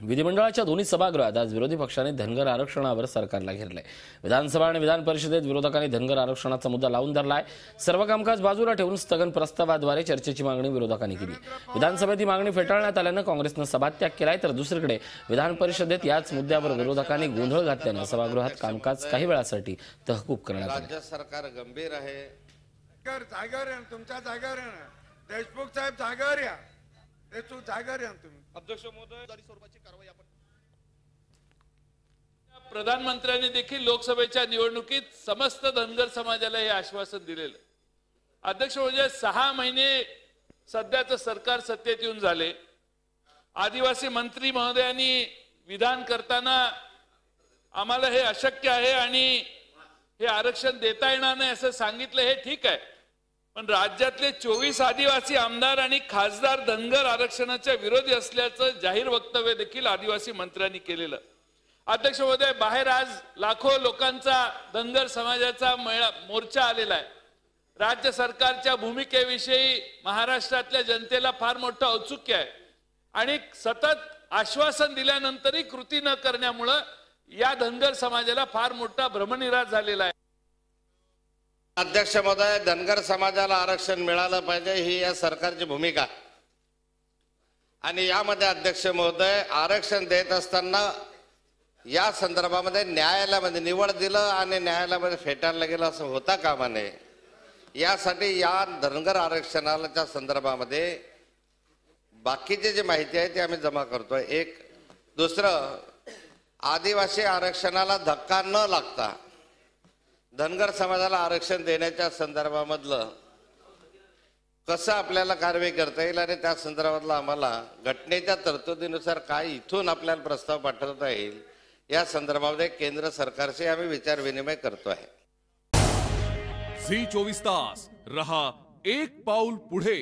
विधिमंडळाच्या दोन्ही सभागृहात आज विरोधी पक्षाने धनगर आरक्षणावर सरकारला घेरले। विधानसभा आणि विधान परिषदेत विरोधकांनी धनगर आरक्षणाचा मुद्दा लावून धरलाय। सर्व कामकाज बाजूला ठेवून स्थगन प्रस्तावाद्वारे चर्चेची मागणी विरोधकांनी केली। विधानसभेत ही मागणी फेटाळण्यात आल्यानं काँग्रेसनं सभात्याग केलाय, तर दुसरीकडे विधान परिषदेत याच मुद्द्यावर विरोधकांनी गोंधळ घातल्यानं सभागृहात कामकाज काही वेळासाठी तहकूब करण्यात आले। राज्य सरकार गंभीर आहे। जागेवर या, तुमच्या जागेवर या ना। देशमुख साहेब जागेवर या, देशमुख जागेवर या तुम्ही। अध्यक्ष महोदय, स्वरूपाची कारवाई आपण प्रधानमंत्र्यांनी देखील लोकसभेच्या निवडणुकीत समस्त धनगर समाजाला हे आश्वासन दिलेलं। अध्यक्ष महोदय, 6 महिने सध्याचं सरकार सत्तेत येऊन झाले। आदिवासी मंत्री महोदयांनी विधान करताना आम्हाला हे अशक्य आहे आणि हे आरक्षण देता येणार नाही असं सांगितलं, हे ठीक आहे, पण राज्यातले 24 आदिवासी आमदार आणि खासदार धनगर आरक्षणाच्या विरोधी असल्याचं जाहीर वक्तव्य देखील आदिवासी मंत्र्यांनी केलेलं। अध्यक्ष महोदय, बाहेर आज लाखो लोकांचा धनगर समाजाचा मोर्चा आलेला आहे। राज्य सरकारच्या भूमिकेविषयी महाराष्ट्रातल्या जनतेला फार मोठं औत्सुक्य आहे आणि सतत आश्वासन दिल्यानंतरही कृती न करण्यामुळे या धनगर समाजाला फार मोठा भ्रमनिरास झालेला आहे। अध्यक्ष महोदय, धनगर समाजाला आरक्षण मिळालं पाहिजे ही या सरकारची भूमिका आणि यामध्ये अध्यक्ष महोदय आरक्षण देत असताना या संदर्भामध्ये न्यायालयामध्ये निवड दिलं आणि न्यायालयामध्ये फेटाळलं गेलं असं होता कामा नये। यासाठी या धनगर आरक्षणाच्या संदर्भामध्ये बाकीची जी माहिती आहे ती आम्ही जमा करतोय। एक दुसरं, आदिवासी आरक्षणाला धक्का न लागता धनगर समाजाला आरक्षण देण्याच्या संदर्भामधलं कसं आपल्याला कारवाई करता येईल आणि त्या संदर्भातला आम्हाला घटनेच्या तरतुदीनुसार काय इथून आपल्याला प्रस्ताव पाठवता येईल या संदर्भामध्ये केंद्र सरकारशी आम्ही विचार विनिमय करतो आहे। झी 24 तास रहा एक पाऊल पुढे।